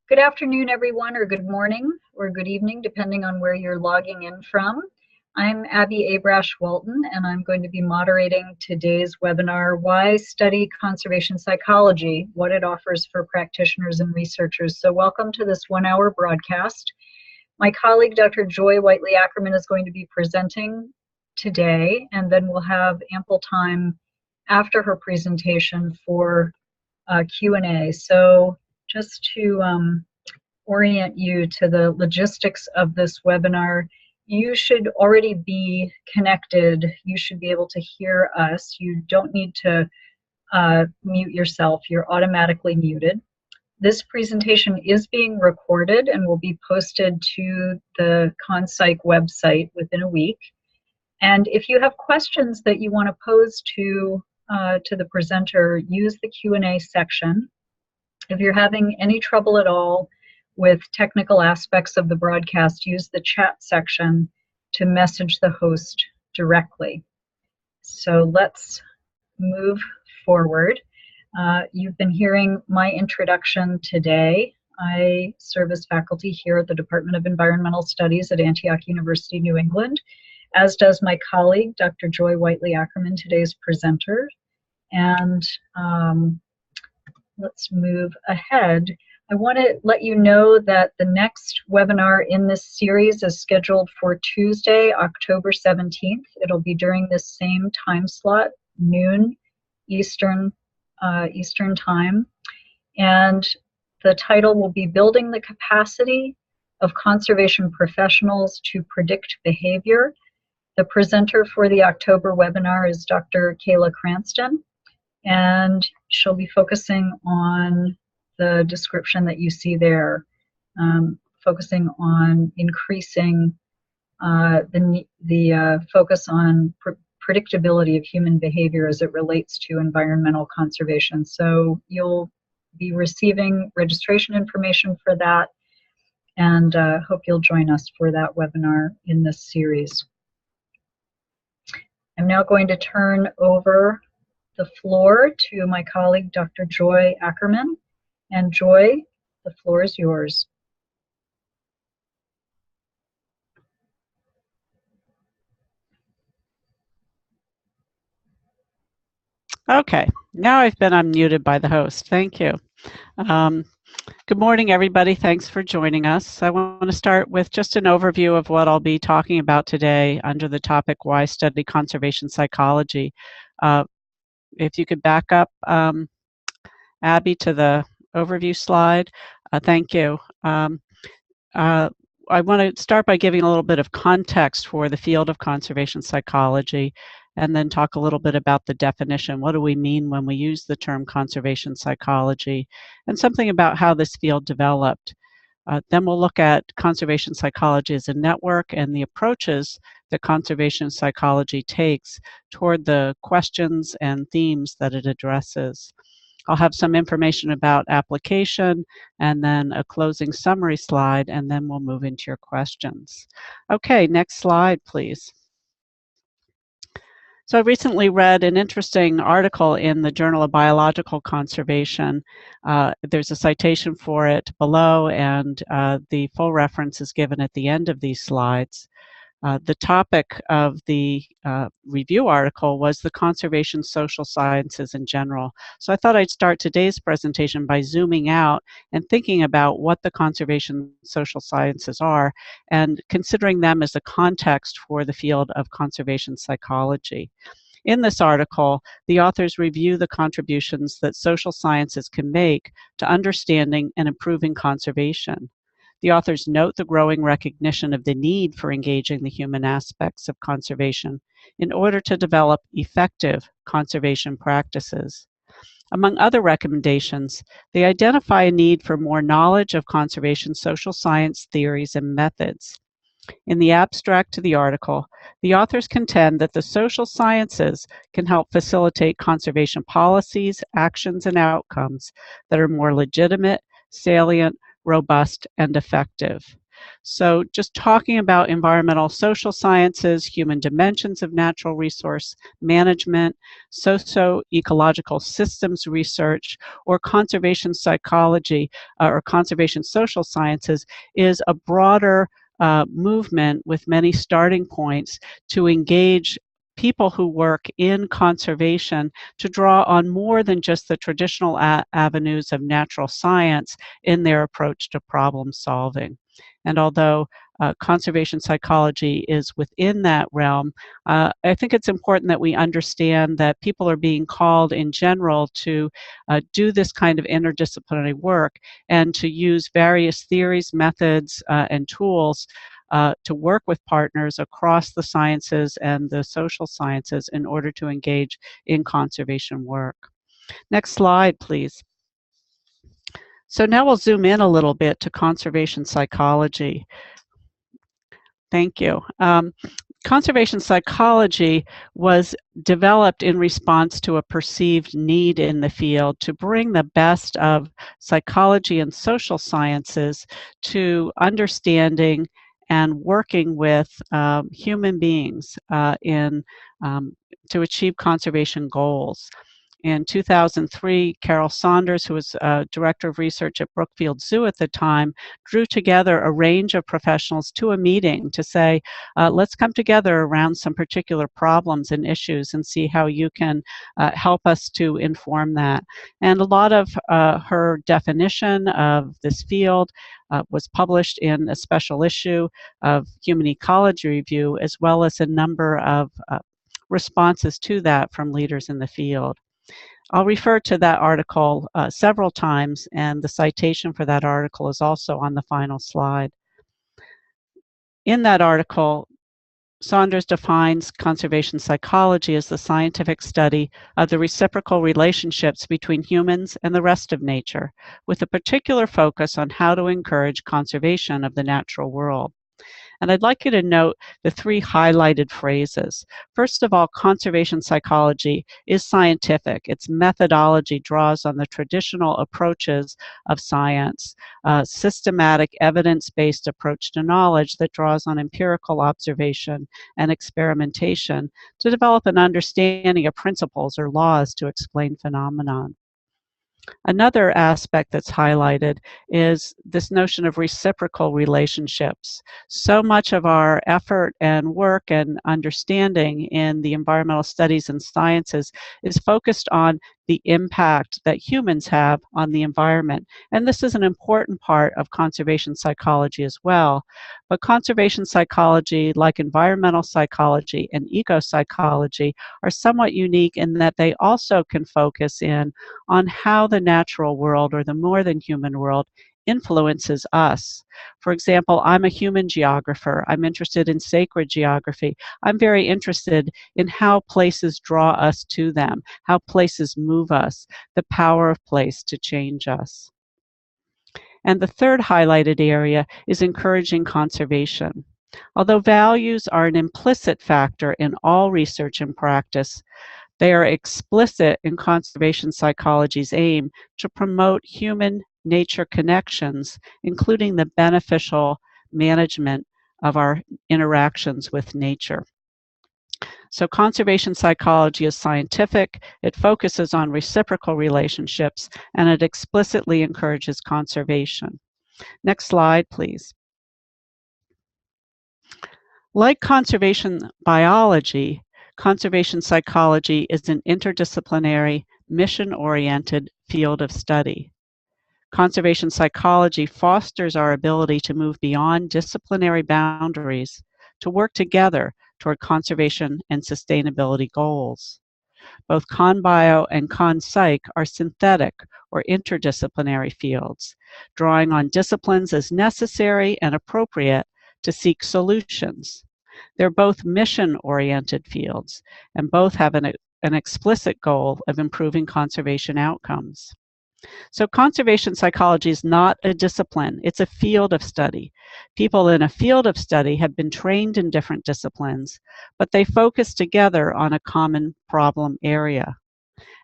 Good afternoon, everyone, or good morning, or good evening, depending on where you're logging in from. I'm Abby Abrash-Walton, and I'm going to be moderating today's webinar, Why Study Conservation Psychology? What it offers for practitioners and researchers. So welcome to this one-hour broadcast. My colleague, Dr. Joy Whiteley-Ackerman, is going to be presenting today, and then we'll have ample time after her presentation for Q&A. So just to orient you to the logistics of this webinar, you should already be connected. You should be able to hear us. You don't need to mute yourself. You're automatically muted. This presentation is being recorded and will be posted to the ConPsych website within a week. And if you have questions that you want to pose to the presenter, use the Q&A section. If you're having any trouble at all with technical aspects of the broadcast, use the chat section to message the host directly. So let's move forward. You've been hearing my introduction today. I serve as faculty here at the Department of Environmental Studies at Antioch University, New England, as does my colleague, Dr. Joy Whiteley-Ackerman, today's presenter. And let's move ahead. I want to let you know that the next webinar in this series is scheduled for Tuesday, October 17th. It'll be during this same time slot, noon Eastern time. And the title will be Building the Capacity of Conservation Professionals to Predict Behavior. The presenter for the October webinar is Dr. Kayla Cranston, and she'll be focusing on the description that you see there, focusing on increasing the focus on predictability of human behavior as it relates to environmental conservation. So you'll be receiving registration information for that, and hope you'll join us for that webinar in this series. I'm now going to turn over the floor to my colleague, Dr. Joy Ackerman. And Joy, the floor is yours. Okay, now I've been unmuted by the host. Thank you. Good morning, everybody. Thanks for joining us. I want to start with just an overview of what I'll be talking about today under the topic, Why Study Conservation Psychology. If you could back up, Abby, to the overview slide. Thank you. I want to start by giving a little bit of context for the field of conservation psychology, and then talk a little bit about the definition. What do we mean when we use the term conservation psychology, and something about how this field developed. Then we'll look at conservation psychology as a network and the approaches that conservation psychology takes toward the questions and themes that it addresses. I'll have some information about application and then a closing summary slide, and then we'll move into your questions. Okay, next slide, please. So I recently read an interesting article in the Journal of Biological Conservation. There's a citation for it below, and the full reference is given at the end of these slides. The topic of the review article was the conservation social sciences in general. So I thought I'd start today's presentation by zooming out and thinking about what the conservation social sciences are and considering them as a context for the field of conservation psychology. In this article, the authors review the contributions that social sciences can make to understanding and improving conservation. The authors note the growing recognition of the need for engaging the human aspects of conservation in order to develop effective conservation practices. Among other recommendations, they identify a need for more knowledge of conservation social science theories and methods. In the abstract to the article, the authors contend that the social sciences can help facilitate conservation policies, actions, and outcomes that are more legitimate, salient, robust, and effective. So just talking about environmental social sciences, human dimensions of natural resource management, socio-ecological systems research, or conservation psychology or conservation social sciences is a broader movement with many starting points to engage people who work in conservation to draw on more than just the traditional avenues of natural science in their approach to problem solving. And although conservation psychology is within that realm, I think it's important that we understand that people are being called in general to do this kind of interdisciplinary work and to use various theories, methods, and tools to work with partners across the sciences and the social sciences in order to engage in conservation work. Next slide, please. So now we'll zoom in a little bit to conservation psychology. Thank you. Conservation psychology was developed in response to a perceived need in the field to bring the best of psychology and social sciences to understanding and working with human beings to achieve conservation goals. In 2003, Carol Saunders, who was director of research at Brookfield Zoo at the time, drew together a range of professionals to a meeting to say, let's come together around some particular problems and issues and see how you can help us to inform that. And a lot of her definition of this field was published in a special issue of Human Ecology Review, as well as a number of responses to that from leaders in the field. I'll refer to that article several times, and the citation for that article is also on the final slide. In that article, Saunders defines conservation psychology as the scientific study of the reciprocal relationships between humans and the rest of nature, with a particular focus on how to encourage conservation of the natural world. And I'd like you to note the three highlighted phrases. First of all, conservation psychology is scientific. Its methodology draws on the traditional approaches of science, a systematic, evidence-based approach to knowledge that draws on empirical observation and experimentation to develop an understanding of principles or laws to explain phenomenon. Another aspect that's highlighted is this notion of reciprocal relationships. So much of our effort and work and understanding in the environmental studies and sciences is focused on the impact that humans have on the environment. And this is an important part of conservation psychology as well. But conservation psychology, like environmental psychology and eco-psychology, are somewhat unique in that they also can focus in on how the natural world or the more than human world influences us. For example, I'm a human geographer. I'm interested in sacred geography. I'm very interested in how places draw us to them, how places move us, the power of place to change us. And the third highlighted area is encouraging conservation. Although values are an implicit factor in all research and practice, they are explicit in conservation psychology's aim to promote human-nature connections, including the beneficial management of our interactions with nature. So conservation psychology is scientific, it focuses on reciprocal relationships, and it explicitly encourages conservation. Next slide, please. Like conservation biology, conservation psychology is an interdisciplinary, mission-oriented field of study. Conservation psychology fosters our ability to move beyond disciplinary boundaries to work together toward conservation and sustainability goals. Both ConBio and ConPsych are synthetic or interdisciplinary fields, drawing on disciplines as necessary and appropriate to seek solutions. They're both mission-oriented fields, and both have an explicit goal of improving conservation outcomes. So conservation psychology is not a discipline, it's a field of study. People in a field of study have been trained in different disciplines, but they focus together on a common problem area.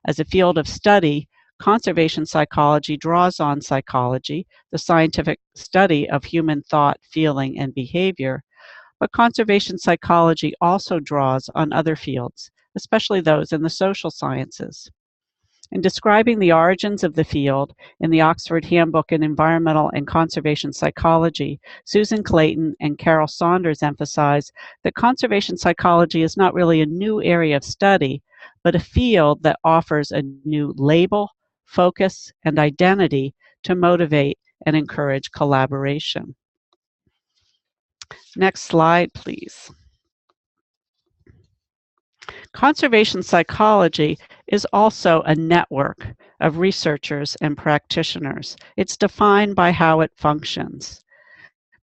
As a field of study, conservation psychology draws on psychology, the scientific study of human thought, feeling, and behavior, but conservation psychology also draws on other fields, especially those in the social sciences. In describing the origins of the field in the Oxford Handbook in Environmental and Conservation Psychology, Susan Clayton and Carol Saunders emphasize that conservation psychology is not really a new area of study, but a field that offers a new label, focus, and identity to motivate and encourage collaboration. Next slide, please. Conservation psychology is also a network of researchers and practitioners. It's defined by how it functions.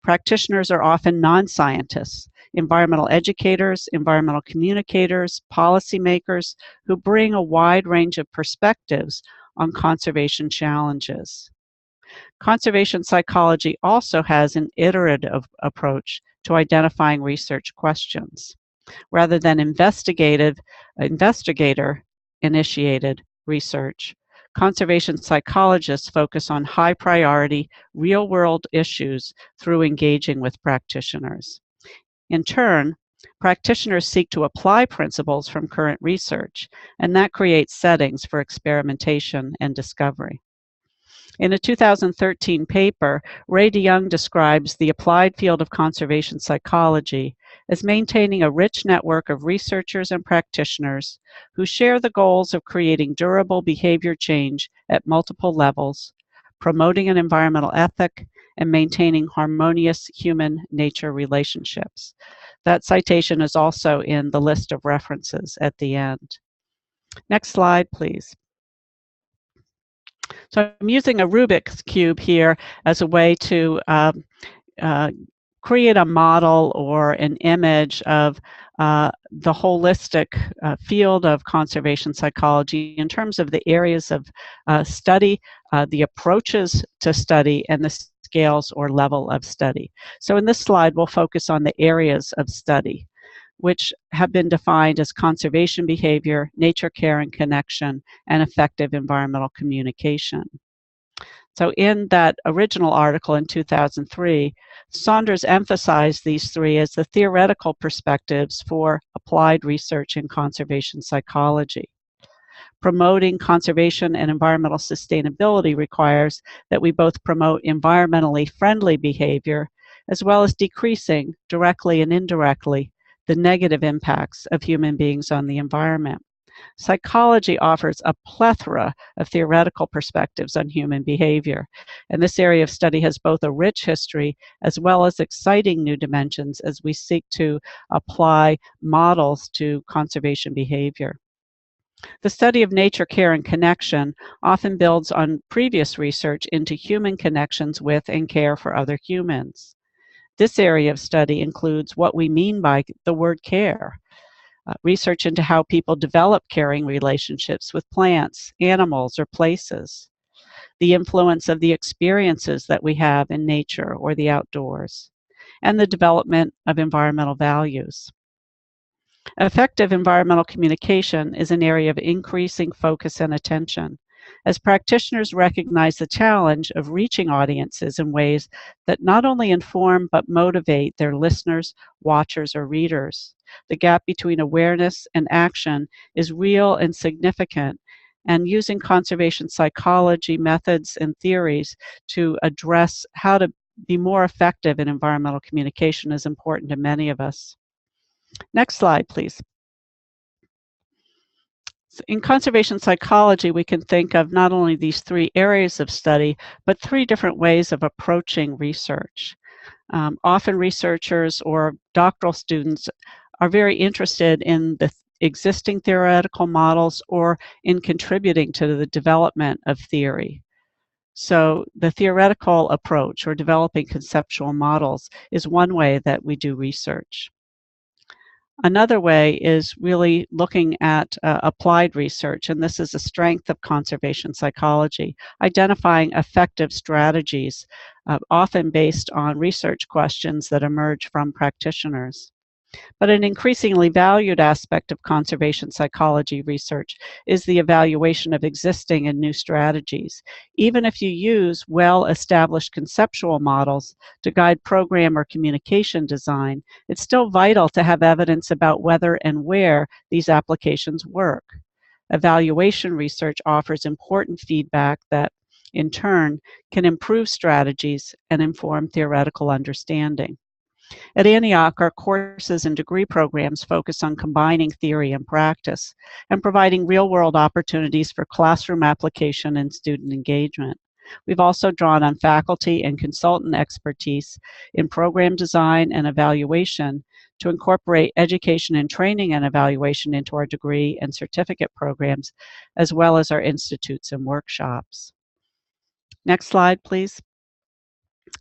Practitioners are often non-scientists, environmental educators, environmental communicators, policymakers who bring a wide range of perspectives on conservation challenges. Conservation psychology also has an iterative approach to identifying research questions. Rather than investigator-initiated research, conservation psychologists focus on high-priority, real-world issues through engaging with practitioners. In turn, practitioners seek to apply principles from current research, and that creates settings for experimentation and discovery. In a 2013 paper, Ray DeYoung describes the applied field of conservation psychology as maintaining a rich network of researchers and practitioners who share the goals of creating durable behavior change at multiple levels, promoting an environmental ethic, and maintaining harmonious human-nature relationships. That citation is also in the list of references at the end. Next slide, please. So I'm using a Rubik's Cube here as a way to create a model or an image of the holistic field of conservation psychology in terms of the areas of study, the approaches to study, and the scales or level of study. So in this slide, we'll focus on the areas of study, which have been defined as conservation behavior, nature care and connection, and effective environmental communication. So in that original article in 2003, Saunders emphasized these three as the theoretical perspectives for applied research in conservation psychology. Promoting conservation and environmental sustainability requires that we both promote environmentally friendly behavior as well as decreasing, directly and indirectly, the negative impacts of human beings on the environment. Psychology offers a plethora of theoretical perspectives on human behavior, and this area of study has both a rich history as well as exciting new dimensions as we seek to apply models to conservation behavior. The study of nature care and connection often builds on previous research into human connections with and care for other humans. This area of study includes what we mean by the word care, research into how people develop caring relationships with plants, animals, or places, the influence of the experiences that we have in nature or the outdoors, and the development of environmental values. Effective environmental communication is an area of increasing focus and attention, as practitioners recognize the challenge of reaching audiences in ways that not only inform but motivate their listeners, watchers, or readers. The gap between awareness and action is real and significant, and using conservation psychology methods and theories to address how to be more effective in environmental communication is important to many of us. Next slide, please. In conservation psychology, we can think of not only these three areas of study, but three different ways of approaching research. Often researchers or doctoral students are very interested in the existing theoretical models or in contributing to the development of theory. So the theoretical approach or developing conceptual models is one way that we do research. Another way is really looking at applied research, and this is a strength of conservation psychology, identifying effective strategies, often based on research questions that emerge from practitioners. But an increasingly valued aspect of conservation psychology research is the evaluation of existing and new strategies. Even if you use well-established conceptual models to guide program or communication design, it's still vital to have evidence about whether and where these applications work. Evaluation research offers important feedback that, in turn, can improve strategies and inform theoretical understanding. At Antioch, our courses and degree programs focus on combining theory and practice and providing real-world opportunities for classroom application and student engagement. We've also drawn on faculty and consultant expertise in program design and evaluation to incorporate education and training and evaluation into our degree and certificate programs, as well as our institutes and workshops. Next slide, please.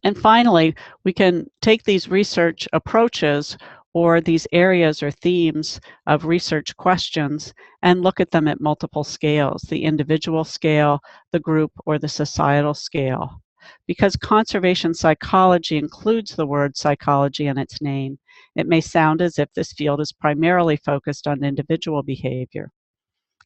And finally, we can take these research approaches or these areas or themes of research questions and look at them at multiple scales, the individual scale, the group, or the societal scale. Because conservation psychology includes the word psychology in its name, it may sound as if this field is primarily focused on individual behavior.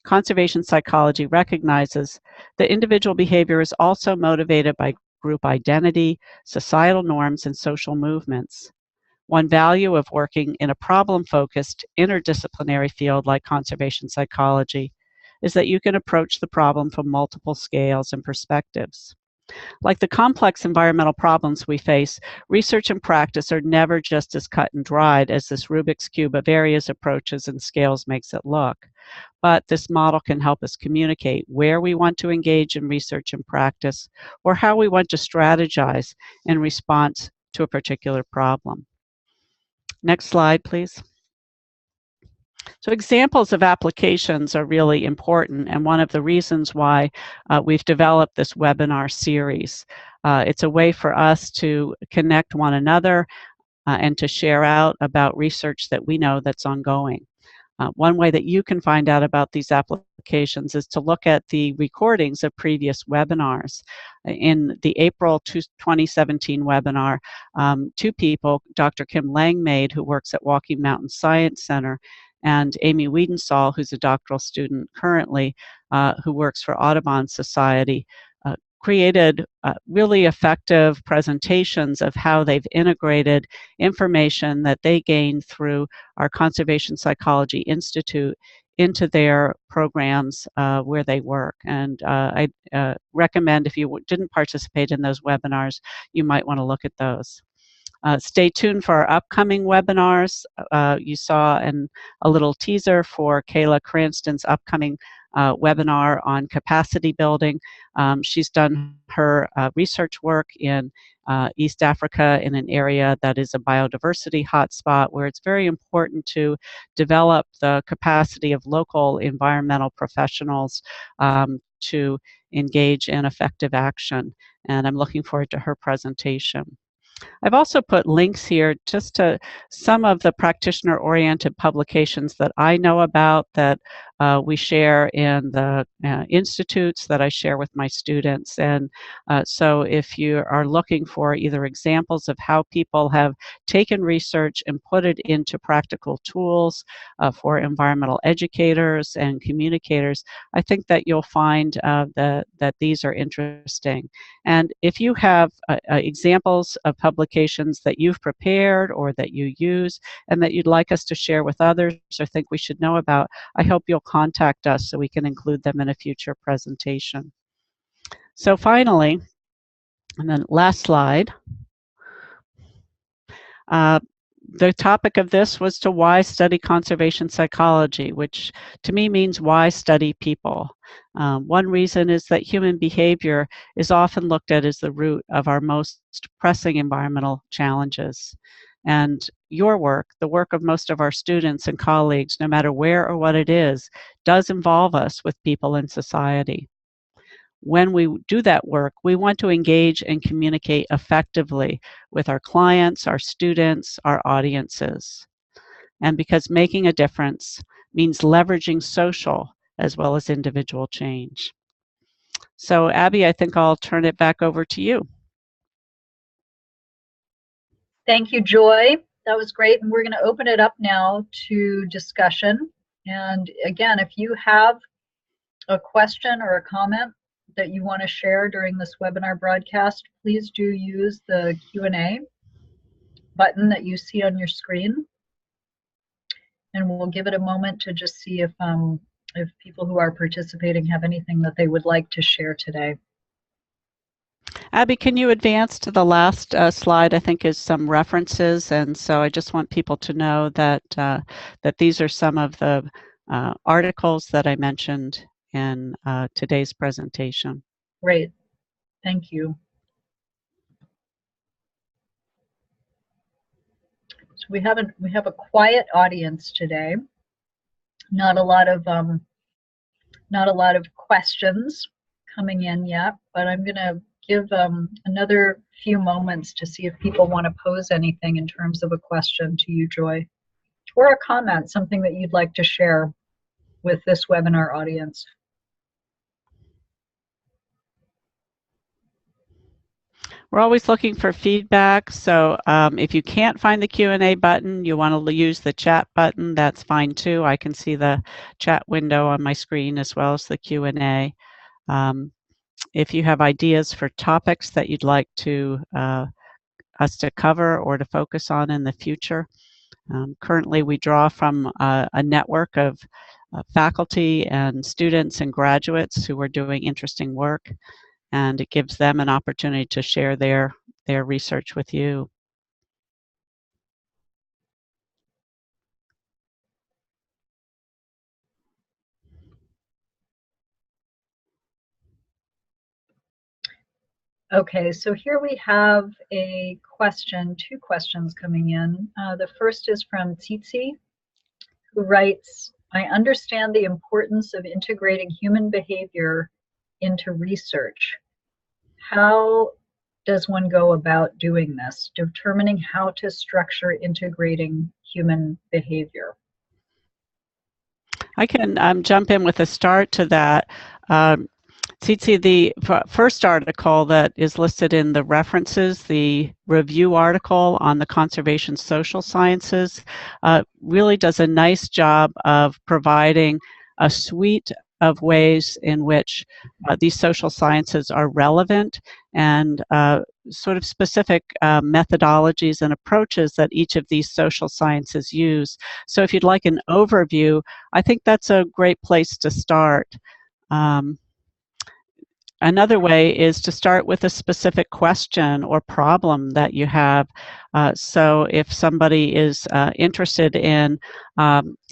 Conservation psychology recognizes that individual behavior is also motivated by group identity, societal norms, and social movements. One value of working in a problem-focused, interdisciplinary field like conservation psychology is that you can approach the problem from multiple scales and perspectives. Like the complex environmental problems we face, research and practice are never just as cut and dried as this Rubik's Cube of areas, approaches, and scales makes it look. But this model can help us communicate where we want to engage in research and practice, or how we want to strategize in response to a particular problem. Next slide, please. So examples of applications are really important, and one of the reasons why we've developed this webinar series. It's a way for us to connect one another and to share out about research that we know that's ongoing. One way that you can find out about these applications is to look at the recordings of previous webinars. In the April 2017 webinar, two people, Dr. Kim Langmaid, who works at Walking Mountain Science Center, and Amy Wiedensahl, who's a doctoral student currently, who works for Audubon Society, created really effective presentations of how they've integrated information that they gained through our Conservation Psychology Institute into their programs where they work. And I recommend, if you didn't participate in those webinars, you might want to look at those. Stay tuned for our upcoming webinars. You saw a little teaser for Kayla Cranston's upcoming webinar on capacity building. She's done her research work in East Africa in an area that is a biodiversity hotspot where it's very important to develop the capacity of local environmental professionals to engage in effective action. And I'm looking forward to her presentation. I've also put links here just to some of the practitioner-oriented publications that I know about that we share in the institutes that I share with my students. And so if you are looking for either examples of how people have taken research and put it into practical tools for environmental educators and communicators, I think that you'll find that these are interesting. And if you have examples of publications that you've prepared or that you use and that you'd like us to share with others or think we should know about, I hope you'll contact us so we can include them in a future presentation. So finally, and then last slide, the topic of this was to why study conservation psychology, which to me means why study people. One reason is that human behavior is often looked at as the root of our most pressing environmental challenges. And your work, the work of most of our students and colleagues, no matter where or what it is, does involve us with people in society. When we do that work, we want to engage and communicate effectively with our clients, our students, our audiences. And because making a difference means leveraging social as well as individual change. So Abby, I think I'll turn it back over to you. Thank you, Joy. That was great. And we're going to open it up now to discussion. And again, if you have a question or a comment that you want to share during this webinar broadcast, please do use the Q&A button that you see on your screen. And we'll give it a moment to just see if people who are participating have anything that they would like to share today. Abby, can you advance to the last slide? I think is some references, and so I just want people to know that that these are some of the articles that I mentioned in today's presentation. Great, thank you. So we have a quiet audience today. Not a lot of questions coming in yet, but I'm going to give another few moments to see if people want to pose anything in terms of a question to you, Joy, or a comment, something that you'd like to share with this webinar audience. We're always looking for feedback, so if you can't find the Q&A button, you want to use the chat button, that's fine too. I can see the chat window on my screen as well as the Q&A. If you have ideas for topics that you'd like to us to cover or to focus on in the future, currently we draw from a network of faculty and students and graduates who are doing interesting work, and it gives them an opportunity to share their research with you. Okay, so here we have a question, two questions coming in. The first is from Tsitsi, who writes, I understand the importance of integrating human behavior into research. How does one go about doing this, determining how to structure integrating human behavior? I can jump in with a start to that. Tsitsi, the first article that is listed in the references, the review article on the conservation social sciences, really does a nice job of providing a suite of ways in which these social sciences are relevant and sort of specific methodologies and approaches that each of these social sciences use. So if you'd like an overview, I think that's a great place to start. Another way is to start with a specific question or problem that you have. So if somebody is interested in,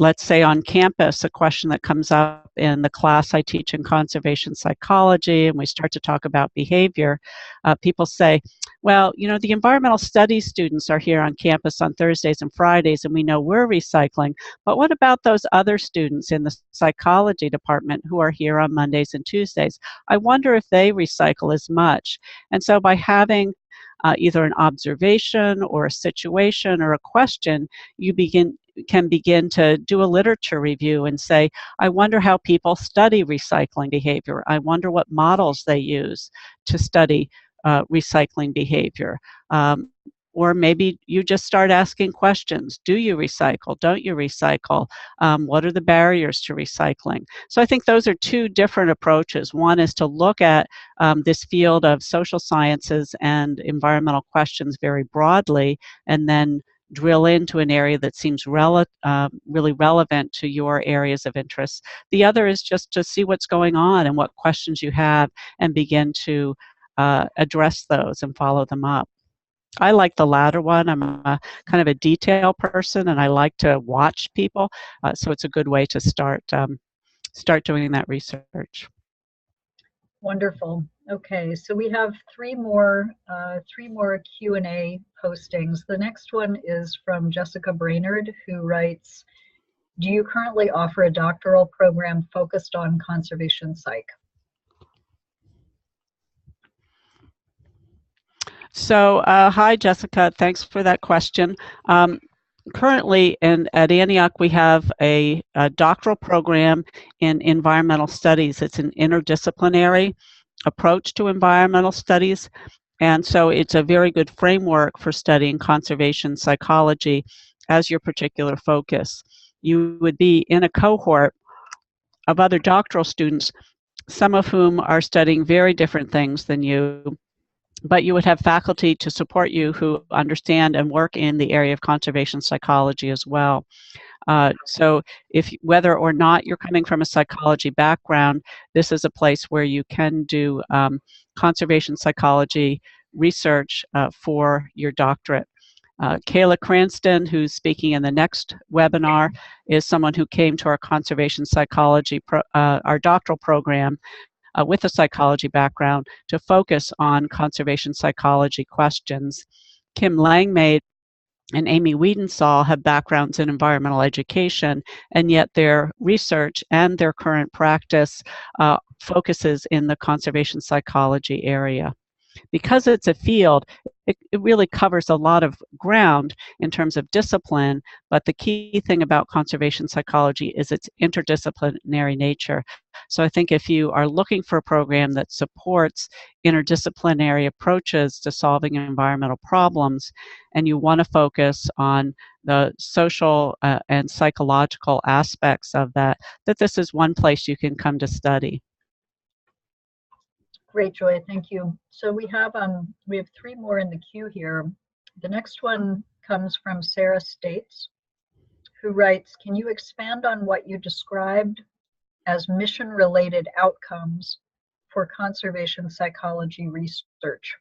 let's say on campus, a question that comes up in the class I teach in conservation psychology, and we start to talk about behavior, people say, well, you know, the environmental studies students are here on campus on Thursdays and Fridays, and we know we're recycling, but what about those other students in the psychology department who are here on Mondays and Tuesdays? I wonder if they recycle as much. And so by having either an observation or a situation or a question, you can begin to do a literature review and say, I wonder how people study recycling behavior. I wonder what models they use to study recycling behavior. Or maybe you just start asking questions. Do you recycle? Don't you recycle? What are the barriers to recycling? So I think those are two different approaches. One is to look at this field of social sciences and environmental questions very broadly, and then drill into an area that seems really relevant to your areas of interest. The other is just to see what's going on and what questions you have and begin to address those and follow them up. I like the latter one. I'm a kind of a detail person, and I like to watch people, so it's a good way to start doing that research. Wonderful. Okay, so we have three more Q&A postings. The next one is from Jessica Brainerd, who writes, do you currently offer a doctoral program focused on conservation psych? So, hi, Jessica. Thanks for that question. Currently, at Antioch, we have a doctoral program in environmental studies. It's an interdisciplinary approach to environmental studies. And so it's a very good framework for studying conservation psychology as your particular focus. You would be in a cohort of other doctoral students, some of whom are studying very different things than you, but you would have faculty to support you who understand and work in the area of conservation psychology as well. So if whether or not you're coming from a psychology background, this is a place where you can do conservation psychology research for your doctorate. Kayla Cranston, who's speaking in the next webinar, is someone who came to our conservation psychology, our doctoral program with a psychology background to focus on conservation psychology questions. Kim Langmaid and Amy Wiedensahl have backgrounds in environmental education, and yet their research and their current practice focuses in the conservation psychology area. Because it's a field, it really covers a lot of ground in terms of discipline, but the key thing about conservation psychology is its interdisciplinary nature. So I think if you are looking for a program that supports interdisciplinary approaches to solving environmental problems, and you want to focus on the social and psychological aspects of that, that this is one place you can come to study. Great, Joy, thank you. So we have 3 more in the queue here. The next one comes from Sarah States, who writes, can you expand on what you described as mission-related outcomes for conservation psychology research?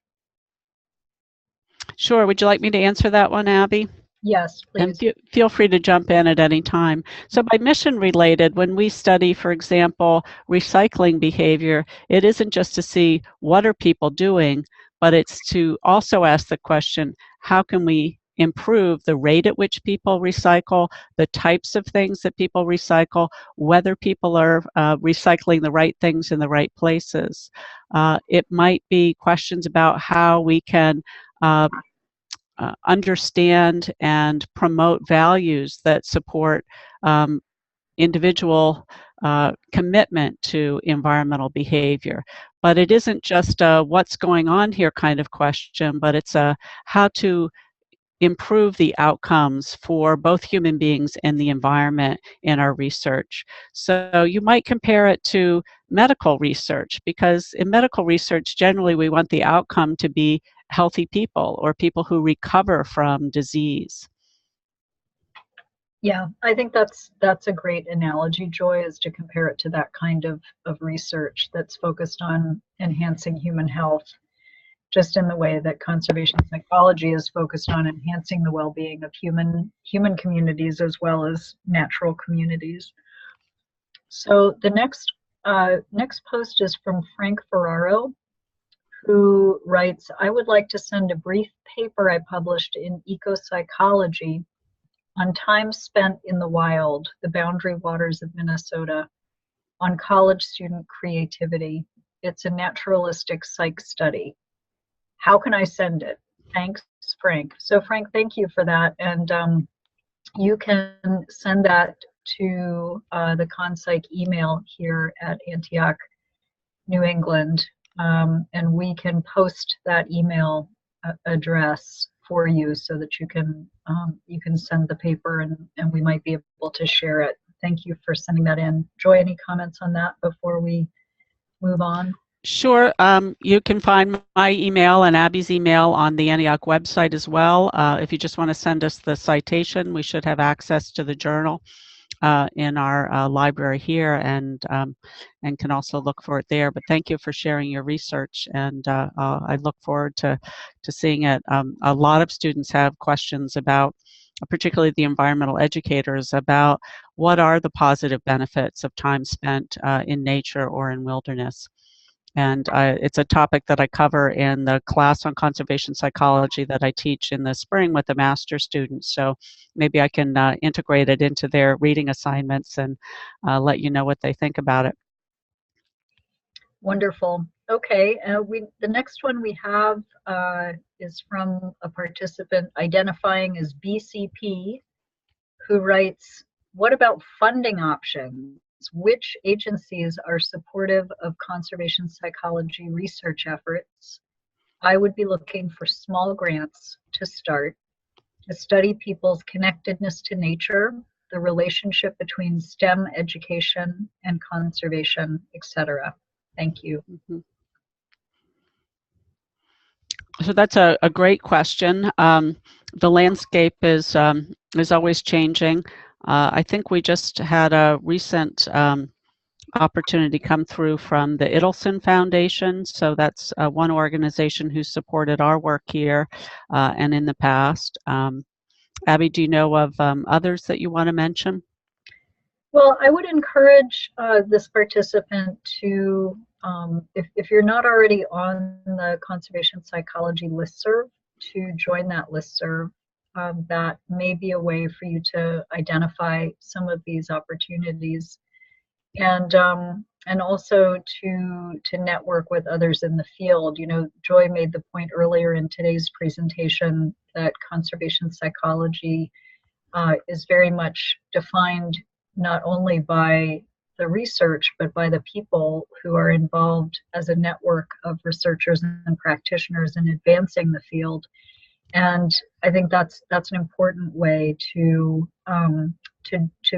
Sure. Would you like me to answer that one, Abby? Yes, please. And feel free to jump in at any time. So by mission related, when we study, for example, recycling behavior, it isn't just to see what are people doing, but it's to also ask the question, how can we improve the rate at which people recycle, the types of things that people recycle, whether people are recycling the right things in the right places. It might be questions about how we can understand and promote values that support individual commitment to environmental behavior. But it isn't just a what's going on here kind of question, but it's a how to improve the outcomes for both human beings and the environment in our research. So you might compare it to medical research, because in medical research, generally we want the outcome to be healthy people or people who recover from disease. Yeah, I think that's a great analogy, Joy, is to compare it to that kind of research that's focused on enhancing human health, just in the way that conservation psychology is focused on enhancing the well-being of human communities as well as natural communities. So the next post is from Frank Ferraro, who writes, I would like to send a brief paper I published in Ecopsychology on time spent in the wild, the boundary waters of Minnesota, on college student creativity. It's a naturalistic psych study. How can I send it? Thanks, Frank. So Frank, thank you for that. And you can send that to the ConPsych email here at Antioch, New England. And we can post that email address for you so that you can send the paper and we might be able to share it. Thank you for sending that in. Joy, any comments on that before we move on? Sure. You can find my email and Abby's email on the Antioch website as well. If you just want to send us the citation, we should have access to the journal in our library here, and can also look for it there. But thank you for sharing your research, and I look forward to seeing it. A lot of students have questions about, particularly the environmental educators, about what are the positive benefits of time spent in nature or in wilderness. And it's a topic that I cover in the class on conservation psychology that I teach in the spring with the master students. So maybe I can integrate it into their reading assignments and let you know what they think about it. Wonderful. Okay, the next one we have is from a participant identifying as BCP, who writes, what about funding options? Which agencies are supportive of conservation psychology research efforts? I would be looking for small grants to start to study people's connectedness to nature, the relationship between STEM education and conservation, etc. Thank you. Mm-hmm. So that's a great question. The landscape is always changing. I think we just had a recent opportunity come through from the Idelson Foundation. So that's one organization who supported our work here and in the past. Abby, do you know of others that you want to mention? Well, I would encourage this participant to, if you're not already on the conservation psychology listserv, to join that listserv. That may be a way for you to identify some of these opportunities, and also to network with others in the field. You know, Joy made the point earlier in today's presentation that conservation psychology is very much defined not only by the research, but by the people who are involved as a network of researchers and practitioners in advancing the field. And I think that's an important way to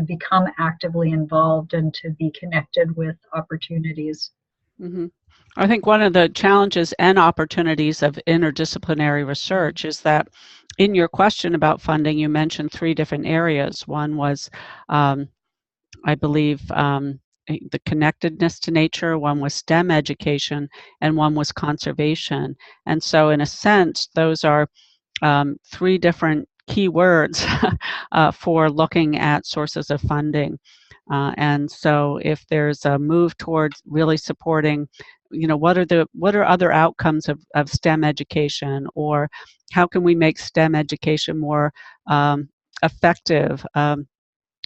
become actively involved and to be connected with opportunities. Mm-hmm. I think one of the challenges and opportunities of interdisciplinary research is that in your question about funding, you mentioned three different areas. One was, I believe, the connectedness to nature, one was STEM education, and one was conservation. And so in a sense, those are three different key words for looking at sources of funding. And so if there's a move towards really supporting, you know, what are other outcomes of STEM education, or how can we make STEM education more effective?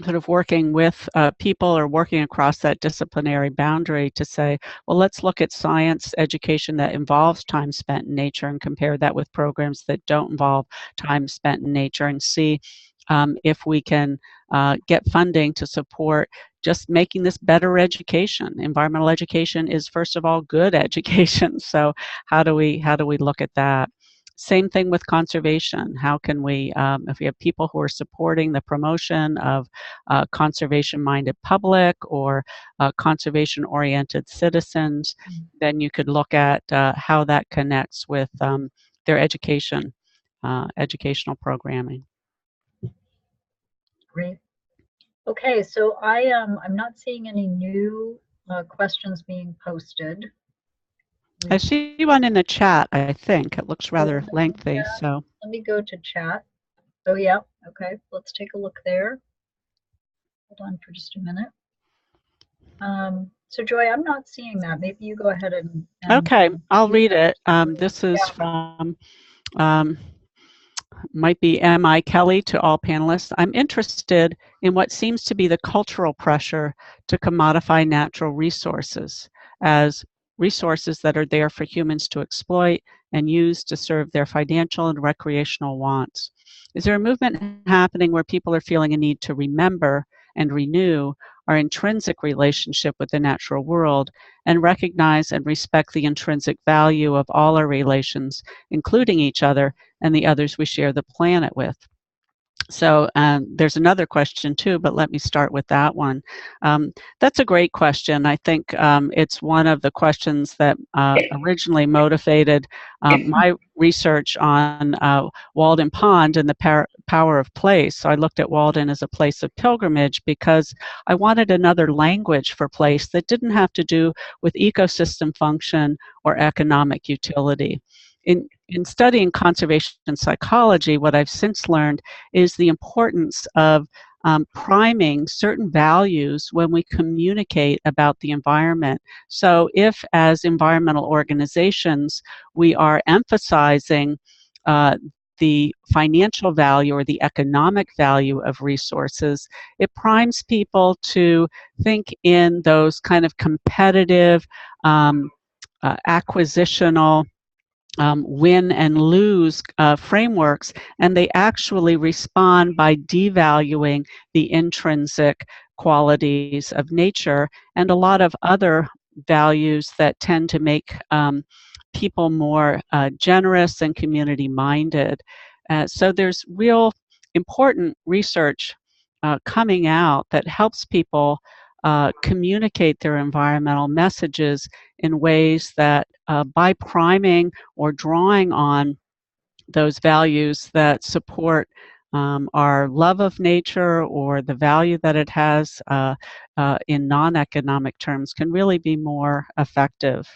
Sort of working with people or working across that disciplinary boundary to say, well, let's look at science education that involves time spent in nature and compare that with programs that don't involve time spent in nature, and see if we can get funding to support just making this better education. Environmental education is, first of all, good education. So how do we look at that? Same thing with conservation. How can we, if we have people who are supporting the promotion of conservation-minded public or conservation-oriented citizens, then you could look at how that connects with their education, educational programming. Great. Okay, so I'm not seeing any new questions being posted. I see one in the chat, I think. It looks rather lengthy, Yeah. so. Let me go to chat. Oh yeah, okay, let's take a look there. Hold on for just a minute. So Joy, I'm not seeing that. Maybe you go ahead and okay, I'll read it. This is from, might be M.I. Kelly to all panelists. I'm interested in what seems to be the cultural pressure to commodify natural resources as resources that are there for humans to exploit and use to serve their financial and recreational wants. Is there a movement happening where people are feeling a need to remember and renew our intrinsic relationship with the natural world and recognize and respect the intrinsic value of all our relations, including each other and the others we share the planet with? So there's another question too, but let me start with that one. That's a great question. I think it's one of the questions that originally motivated my research on Walden Pond and the power of place. So I looked at Walden as a place of pilgrimage because I wanted another language for place that didn't have to do with ecosystem function or economic utility. In studying conservation psychology, what I've since learned is the importance of priming certain values when we communicate about the environment. So if, as environmental organizations, we are emphasizing the financial value or the economic value of resources, it primes people to think in those kind of competitive, acquisitional, win and lose frameworks, and they actually respond by devaluing the intrinsic qualities of nature and a lot of other values that tend to make people more generous and community-minded. So there's real important research coming out that helps people communicate their environmental messages in ways that by priming or drawing on those values that support our love of nature or the value that it has in non-economic terms can really be more effective.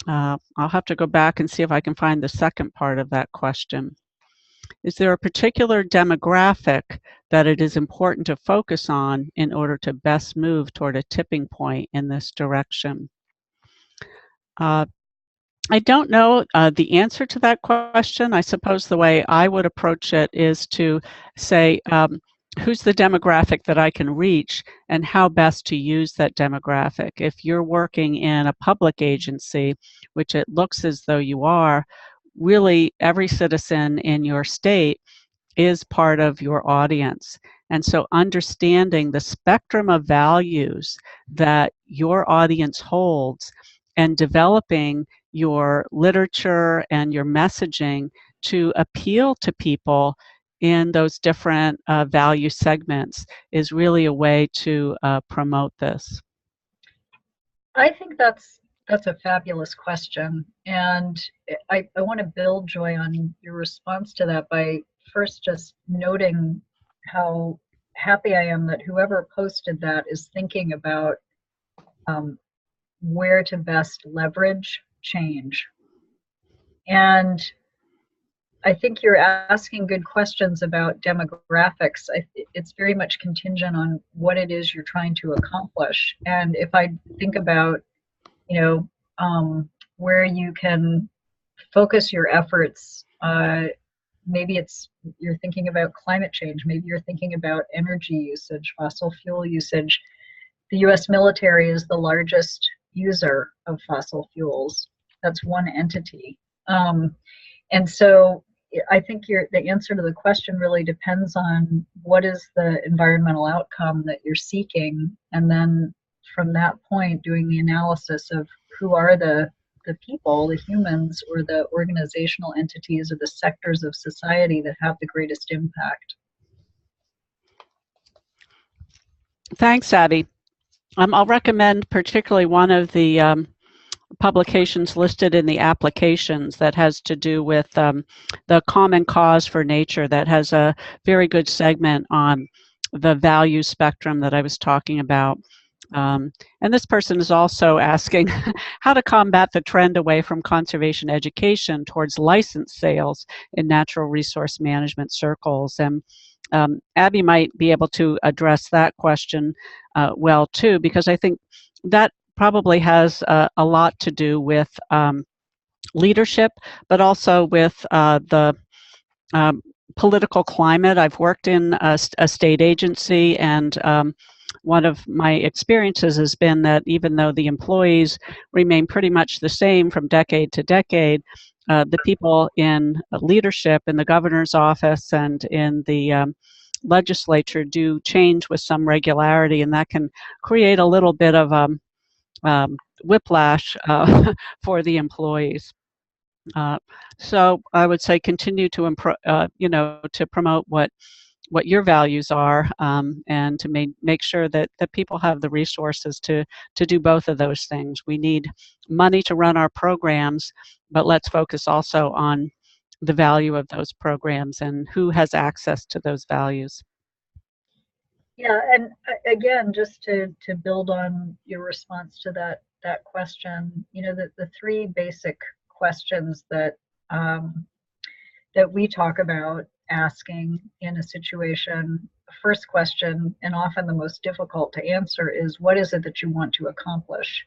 I'll have to go back and see if I can find the second part of that question. Is there a particular demographic that it is important to focus on in order to best move toward a tipping point in this direction? I don't know the answer to that question. I suppose the way I would approach it is to say, who's the demographic that I can reach and how best to use that demographic. If you're working in a public agency, which it looks as though you are, really every citizen in your state is part of your audience. And so understanding the spectrum of values that your audience holds and developing your literature and your messaging to appeal to people in those different value segments is really a way to promote this. I think that's a fabulous question, and I want to build, Joy, on your response to that by first just noting how happy I am that whoever posted that is thinking about where to best leverage change. And I think you're asking good questions about demographics. It's very much contingent on what it is you're trying to accomplish. And if I think about, where you can focus your efforts, maybe you're thinking about climate change, maybe you're thinking about energy usage, fossil fuel usage. The US military is the largest user of fossil fuels. That's one entity. And so I think the answer to the question really depends on what is the environmental outcome that you're seeking, and then from that point doing the analysis of who are the people, the humans, or the organizational entities or the sectors of society that have the greatest impact. Thanks, Abby. I'll recommend particularly one of the publications listed in the applications that has to do with the common cause for nature, that has a very good segment on the value spectrum that I was talking about. And this person is also asking how to combat the trend away from conservation education towards license sales in natural resource management circles. And Abby might be able to address that question well too, because I think that probably has a lot to do with leadership, but also with the political climate. I've worked in a state agency, and one of my experiences has been that even though the employees remain pretty much the same from decade to decade, the people in leadership in the governor's office and in the legislature do change with some regularity, and that can create a little bit of whiplash for the employees. So I would say continue to to promote what your values are, and to make sure that people have the resources to do both of those things. We need money to run our programs, but let's focus also on the value of those programs and who has access to those values. Yeah, and again, just to build on your response to that question, the three basic questions that we talk about asking in a situation. First question, and often the most difficult to answer, is what is it that you want to accomplish?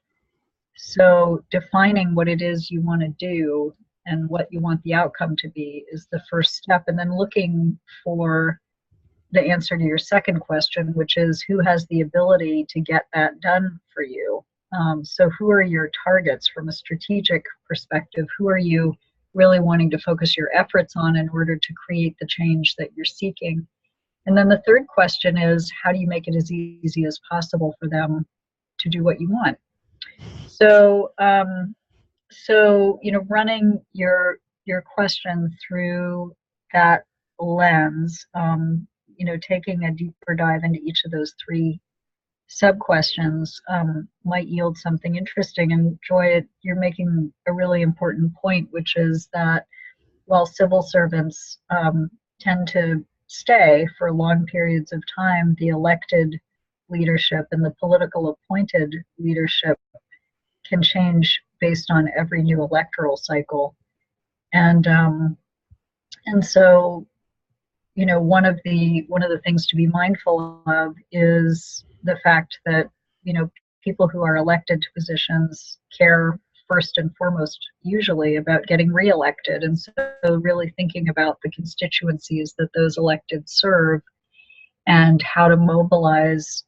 So defining what it is you want to do and what you want the outcome to be is the first step, and then looking for the answer to your second question, which is who has the ability to get that done for you. So who are your targets from a strategic perspective? Who are you really wanting to focus your efforts on in order to create the change that you're seeking? And then the third question is, how do you make it as easy as possible for them to do what you want? So So, running your question through that lens, taking a deeper dive into each of those three sub questions might yield something interesting. And Joy, you're making a really important point, which is that while civil servants tend to stay for long periods of time, the elected leadership and the political appointed leadership can change based on every new electoral cycle. And so, one of the things to be mindful of is the fact that people who are elected to positions care first and foremost usually about getting reelected, and so really thinking about the constituencies that those elected serve and how to mobilize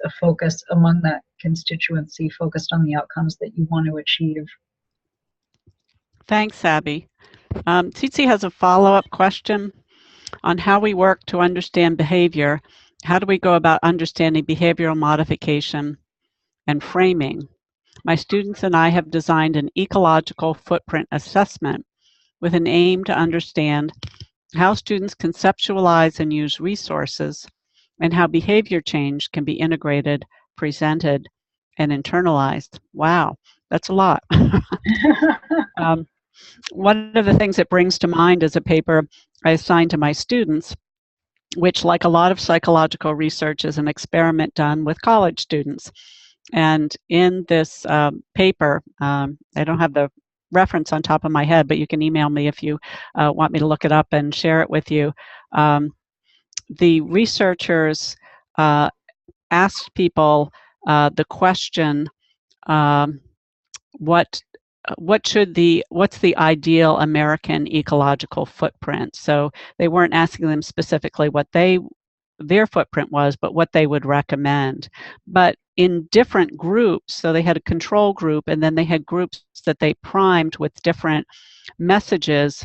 a focus among that constituency focused on the outcomes that you want to achieve. Thanks, Abby. Tsitsi has a follow-up question on how we work to understand behavior. How do we go about understanding behavioral modification and framing? My students and I have designed an ecological footprint assessment with an aim to understand how students conceptualize and use resources and how behavior change can be integrated, presented, and internalized. Wow, that's a lot. One of the things it brings to mind is a paper I assigned to my students, which, like a lot of psychological research, is an experiment done with college students. And in this paper, I don't have the reference on top of my head, but you can email me if you want me to look it up and share it with you. The researchers asked people the question, what's the ideal American ecological footprint? So they weren't asking them specifically what their footprint was, but what they would recommend. But in different groups, so they had a control group, and then they had groups that they primed with different messages.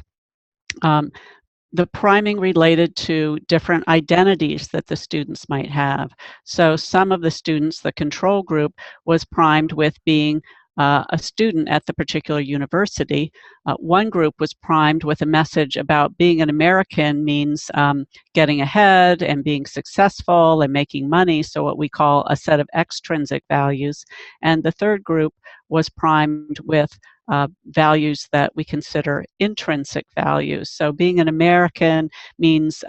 The priming related to different identities that the students might have. So some of the students, the control group, was primed with being a student at the particular university. One group was primed with a message about being an American means getting ahead and being successful and making money, so what we call a set of extrinsic values. And the third group was primed with values that we consider intrinsic values. So being an American means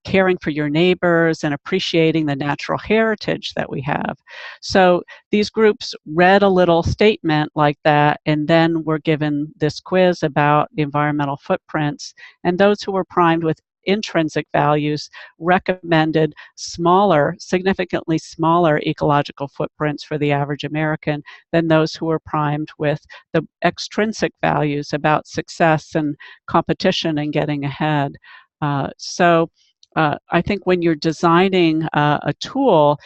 caring for your neighbors and appreciating the natural heritage that we have. So these groups read a little statement like that and then were given this quiz about environmental footprints. And those who were primed with intrinsic values recommended significantly smaller ecological footprints for the average American than those who were primed with the extrinsic values about success and competition and getting ahead. So I think when you're designing a tool,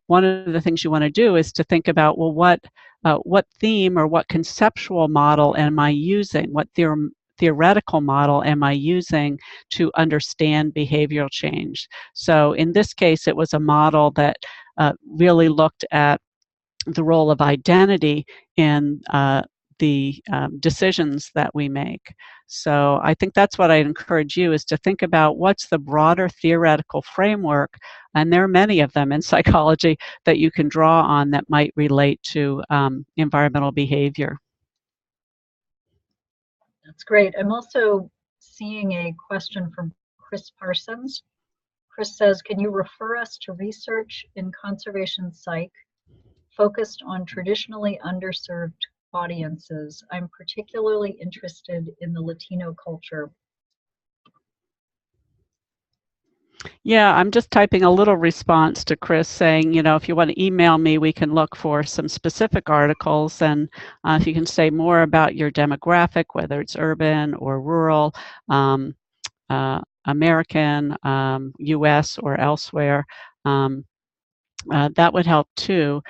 one of the things you want to do is to think about, well, what theme or what conceptual model am I using? What theoretical model am I using to understand behavioral change? So in this case, it was a model that really looked at the role of identity in the decisions that we make. So I think that's what I'd encourage you, is to think about what's the broader theoretical framework, and there are many of them in psychology that you can draw on that might relate to environmental behavior. That's great. I'm also seeing a question from Chris Parsons. Chris says, can you refer us to research in conservation psych focused on traditionally underserved audiences? I'm particularly interested in the Latino culture. Yeah, I'm just typing a little response to Chris saying, if you want to email me, we can look for some specific articles. And if you can say more about your demographic, whether it's urban or rural, American, US, or elsewhere, that would help too.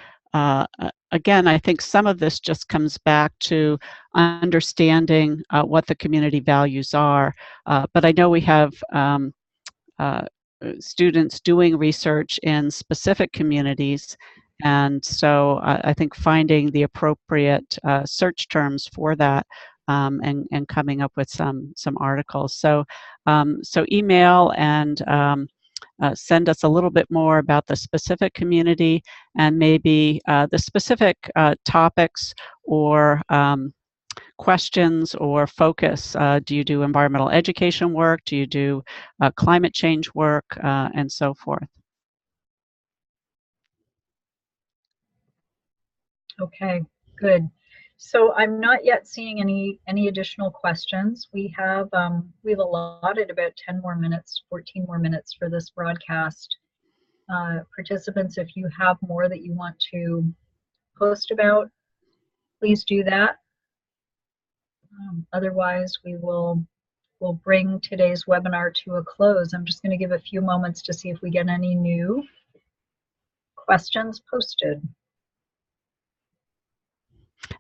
Again, I think some of this just comes back to understanding what the community values are. But I know we have students doing research in specific communities, And so I think finding the appropriate search terms for that and coming up with some articles. So so email and send us a little bit more about the specific community and maybe the specific topics or questions or focus. Do you do environmental education work? Do you do climate change work and so forth? Okay, good. So I'm not yet seeing any additional questions. We've allotted about 10 more minutes, 14 more minutes for this broadcast. Participants, if you have more that you want to post about, please do that. Otherwise, we'll bring today's webinar to a close. I'm just going to give a few moments to see if we get any new questions posted.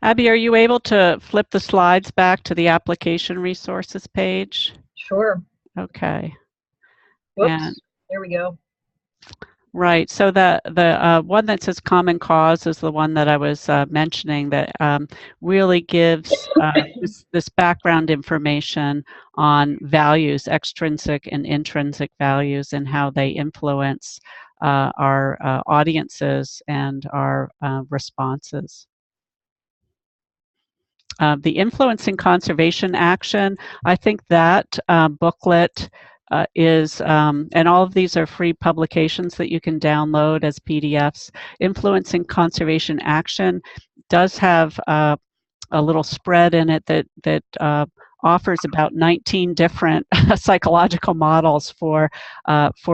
Abby, are you able to flip the slides back to the application resources page? Sure. Okay. Whoops, there we go. Right. So the one that says common cause is the one that I was mentioning that really gives this background information on values, extrinsic and intrinsic values, and how they influence our audiences and our responses. The Influencing Conservation Action, I think that booklet is, and all of these are free publications that you can download as PDFs. Influencing Conservation Action does have a little spread in it that offers about 19 different psychological models for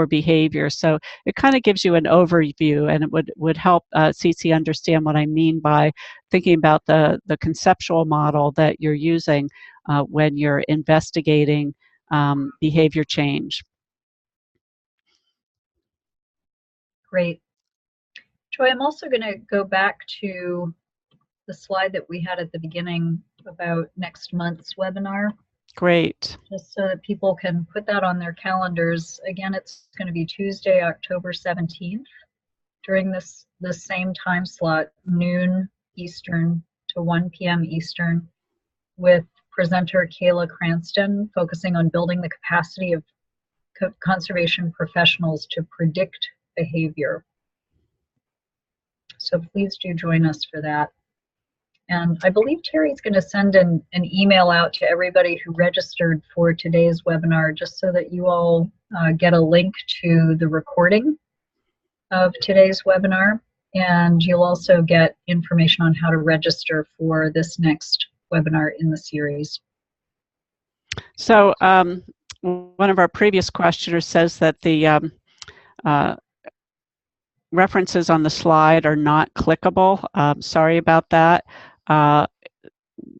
behavior. So it kind of gives you an overview, and it would help CC understand what I mean by thinking about the conceptual model that you're using when you're investigating behavior change. Great. Joy, I'm also going to go back to the slide that we had at the beginning about next month's webinar. Great. Just so that people can put that on their calendars. Again, it's going to be Tuesday, October 17th, during this same time slot, noon Eastern to 1 p.m. Eastern, with presenter Kayla Cranston, focusing on building the capacity of conservation professionals to predict behavior. So please do join us for that. And I believe Terry's going to send an email out to everybody who registered for today's webinar, just so that you all get a link to the recording of today's webinar. And you'll also get information on how to register for this next webinar in the series. So one of our previous questioners says that the references on the slide are not clickable. Sorry about that.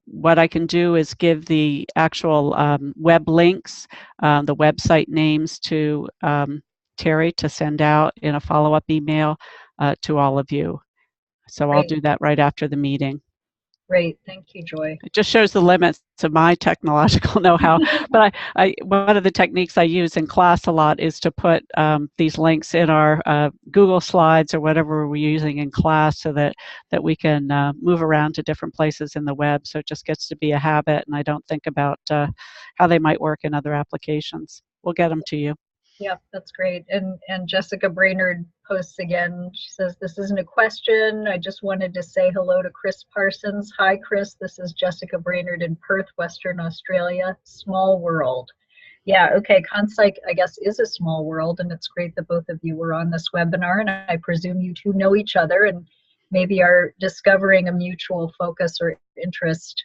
What I can do is give the actual web links, the website names to Terry to send out in a follow-up email to all of you. So Great. I'll do that right after the meeting. Great, thank you, Joy. It just shows the limits to my technological know-how. But one of the techniques I use in class a lot is to put these links in our Google Slides or whatever we're using in class, so that we can move around to different places in the web. So it just gets to be a habit, and I don't think about how they might work in other applications. We'll get them to you. Yeah, that's great. And Jessica Brainerd posts again. She says, this isn't a question. I just wanted to say hello to Chris Parsons. Hi, Chris. This is Jessica Brainerd in Perth, Western Australia. Small world. Yeah, okay. ConPsych, I guess, is a small world, and it's great that both of you were on this webinar, and I presume you two know each other and maybe are discovering a mutual focus or interest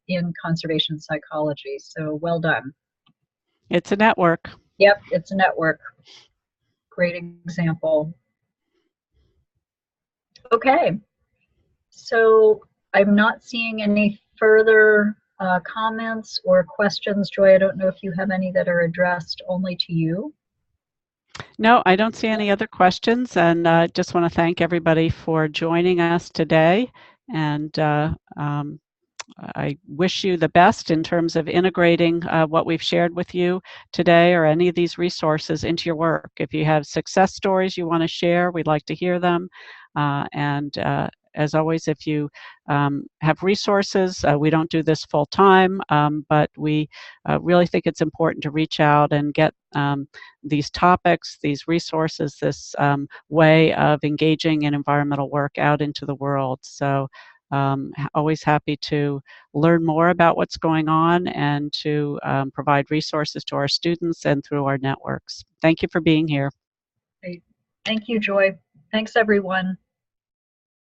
in conservation psychology. So well done. It's a network. Yep, it's a network. Great example. Okay, so I'm not seeing any further comments or questions. Joy, I don't know if you have any that are addressed only to you. No, I don't see any other questions, and just want to thank everybody for joining us today. And I wish you the best in terms of integrating what we've shared with you today or any of these resources into your work. If you have success stories you want to share, we'd like to hear them. And as always, if you have resources, we don't do this full time, but we really think it's important to reach out and get these topics, these resources, this way of engaging in environmental work out into the world. So always happy to learn more about what's going on and to provide resources to our students and through our networks. Thank you for being here. Great. Thank you, Joy. Thanks, everyone.